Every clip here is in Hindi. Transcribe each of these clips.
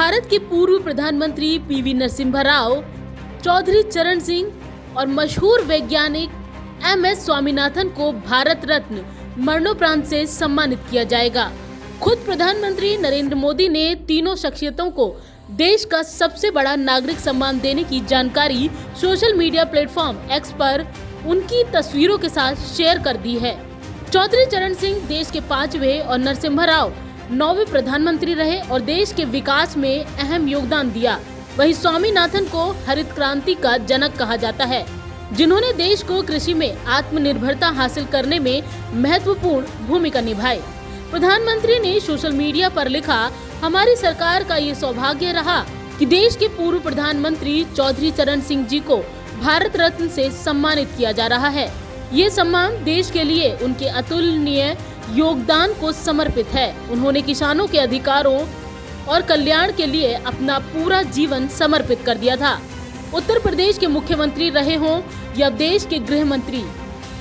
भारत के पूर्व प्रधानमंत्री पीवी नरसिम्हा राव, चौधरी चरण सिंह और मशहूर वैज्ञानिक MS स्वामीनाथन को भारत रत्न मरणोपरांत से सम्मानित किया जाएगा। खुद प्रधानमंत्री नरेंद्र मोदी ने तीनों शख्सियतों को देश का सबसे बड़ा नागरिक सम्मान देने की जानकारी सोशल मीडिया प्लेटफॉर्म X पर उनकी तस्वीरों के साथ शेयर कर दी है। चौधरी चरण सिंह देश के 5वें और नरसिम्हा राव 9वें प्रधानमंत्री रहे और देश के विकास में अहम योगदान दिया। वहीं स्वामीनाथन को हरित क्रांति का जनक कहा जाता है, जिन्होंने देश को कृषि में आत्मनिर्भरता हासिल करने में महत्वपूर्ण भूमिका निभाई। प्रधानमंत्री ने सोशल मीडिया पर लिखा, हमारी सरकार का ये सौभाग्य रहा कि देश के पूर्व प्रधानमंत्री चौधरी चरण सिंह जी को भारत रत्न से सम्मानित किया जा रहा है। ये सम्मान देश के लिए उनके अतुलनीय योगदान को समर्पित है। उन्होंने किसानों के अधिकारों और कल्याण के लिए अपना पूरा जीवन समर्पित कर दिया था। उत्तर प्रदेश के मुख्यमंत्री रहे हों या देश के गृह मंत्री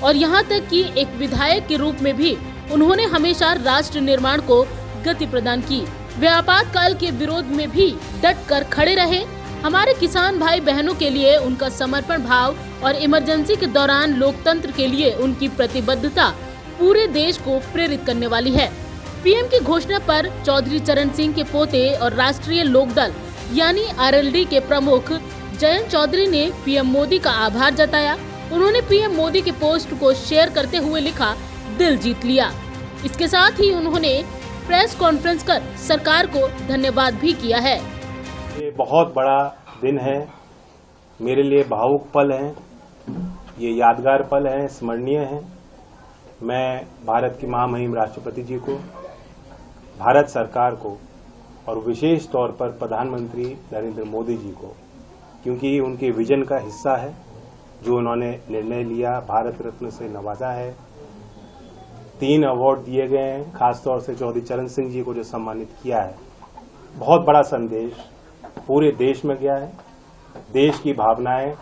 और यहाँ तक कि एक विधायक के रूप में भी उन्होंने हमेशा राष्ट्र निर्माण को गति प्रदान की। वे आपातकाल के विरोध में भी डट कर खड़े रहे। हमारे किसान भाई बहनों के लिए उनका समर्पण भाव और इमरजेंसी के दौरान लोकतंत्र के लिए उनकी प्रतिबद्धता पूरे देश को प्रेरित करने वाली है। पीएम की घोषणा पर चौधरी चरण सिंह के पोते और राष्ट्रीय लोकदल यानी RLD के प्रमुख जयंत चौधरी ने पीएम मोदी का आभार जताया। उन्होंने पीएम मोदी के पोस्ट को शेयर करते हुए लिखा, दिल जीत लिया। इसके साथ ही उन्होंने प्रेस कॉन्फ्रेंस कर सरकार को धन्यवाद भी किया है। ये बहुत बड़ा दिन है, मेरे लिए भावुक पल है, ये यादगार पल है, स्मरणीय है। मैं भारत की महामहिम राष्ट्रपति जी को, भारत सरकार को और विशेष तौर पर प्रधानमंत्री नरेंद्र मोदी जी को, क्योंकि उनके विजन का हिस्सा है जो उन्होंने निर्णय लिया, भारत रत्न से नवाजा है। 3 अवार्ड दिए गए हैं, खासतौर से चौधरी चरण सिंह जी को जो सम्मानित किया है। बहुत बड़ा संदेश पूरे देश में गया है। देश की भावनाएं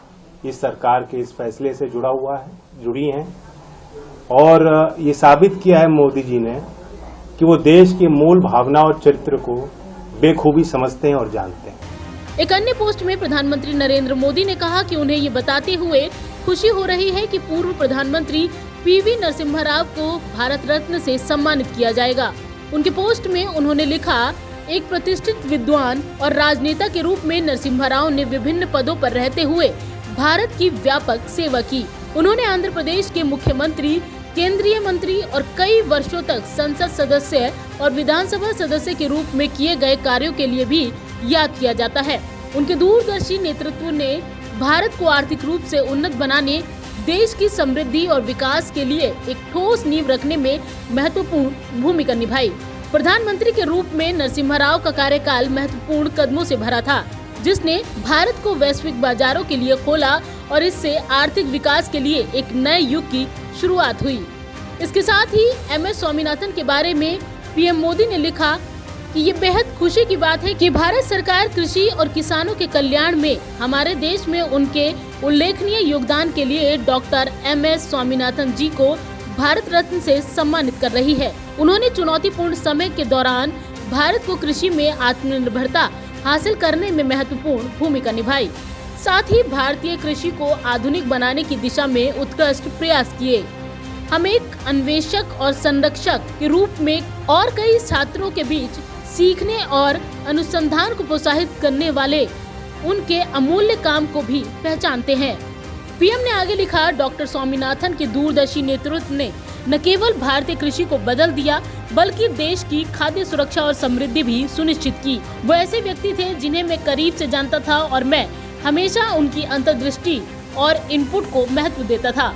इस सरकार के इस फैसले से जुड़ी हैं और ये साबित किया है मोदी जी ने कि वो देश की मूल भावना और चरित्र को बेखूबी समझते हैं और जानते हैं। एक अन्य पोस्ट में प्रधानमंत्री नरेंद्र मोदी ने कहा कि उन्हें ये बताते हुए खुशी हो रही है कि पूर्व प्रधानमंत्री पीवी नरसिम्हा राव को भारत रत्न से सम्मानित किया जाएगा। उनके पोस्ट में उन्होंने लिखा, एक प्रतिष्ठित विद्वान और राजनेता के रूप में नरसिम्हा राव ने विभिन्न पदों पर रहते हुए भारत की व्यापक सेवा की। उन्होंने आंध्र प्रदेश के मुख्यमंत्री, केंद्रीय मंत्री और कई वर्षों तक संसद सदस्य और विधानसभा सदस्य के रूप में किए गए कार्यों के लिए भी याद किया जाता है। उनके दूरदर्शी नेतृत्व ने भारत को आर्थिक रूप से उन्नत बनाने, देश की समृद्धि और विकास के लिए एक ठोस नींव रखने में महत्वपूर्ण भूमिका निभाई। प्रधानमंत्री के रूप में नरसिम्हा राव का कार्यकाल महत्वपूर्ण कदमों से भरा था, जिसने भारत को वैश्विक बाजारों के लिए खोला और इससे आर्थिक विकास के लिए एक नए युग की शुरुआत हुई। इसके साथ ही MS स्वामीनाथन के बारे में पीएम मोदी ने लिखा कि ये बेहद खुशी की बात है कि भारत सरकार कृषि और किसानों के कल्याण में हमारे देश में उनके उल्लेखनीय योगदान के लिए डॉक्टर MS स्वामीनाथन जी को भारत रत्न से सम्मानित कर रही है। उन्होंने चुनौतीपूर्ण समय के दौरान भारत को कृषि में आत्मनिर्भरता हासिल करने में महत्वपूर्ण भूमिका निभाई। साथ ही भारतीय कृषि को आधुनिक बनाने की दिशा में उत्कृष्ट प्रयास किए। हम एक अन्वेषक और संरक्षक के रूप में और कई छात्रों के बीच सीखने और अनुसंधान को प्रोत्साहित करने वाले उनके अमूल्य काम को भी पहचानते हैं। पीएम ने आगे लिखा, डॉक्टर स्वामीनाथन के दूरदर्शी नेतृत्व ने न केवल भारतीय कृषि को बदल दिया बल्कि देश की खाद्य सुरक्षा और समृद्धि भी सुनिश्चित की। वो ऐसे व्यक्ति थे जिन्हें मैं करीब से जानता था और मैं हमेशा उनकी अंतर्दृष्टि और इनपुट को महत्व देता था।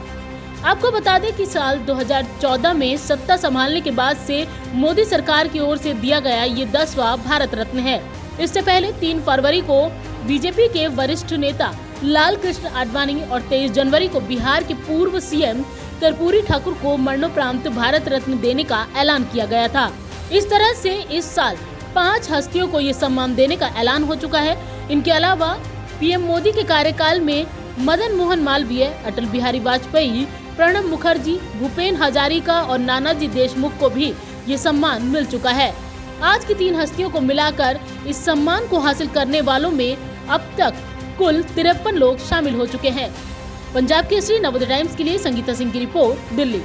आपको बता दें कि साल 2014 में सत्ता संभालने के बाद से मोदी सरकार की ओर से दिया गया ये 10वां भारत रत्न है। इससे पहले 3 फरवरी को बीजेपी के वरिष्ठ नेता लाल कृष्ण आडवाणी और 23 जनवरी को बिहार के पूर्व CM कर्पूरी ठाकुर को मरणोपरांत भारत रत्न देने का ऐलान किया गया था। इस तरह से इस साल 5 हस्तियों को ये सम्मान देने का ऐलान हो चुका है। इनके अलावा पीएम मोदी के कार्यकाल में मदन मोहन मालवीय, अटल बिहारी वाजपेयी, प्रणब मुखर्जी, भूपेन हजारिका और नानाजी देशमुख को भी ये सम्मान मिल चुका है। आज की 3 हस्तियों को मिलाकर इस सम्मान को हासिल करने वालों में अब तक कुल 53 लोग शामिल हो चुके हैं। पंजाब केसरी नवोदय टाइम्स के लिए संगीता सिंह की रिपोर्ट, दिल्ली।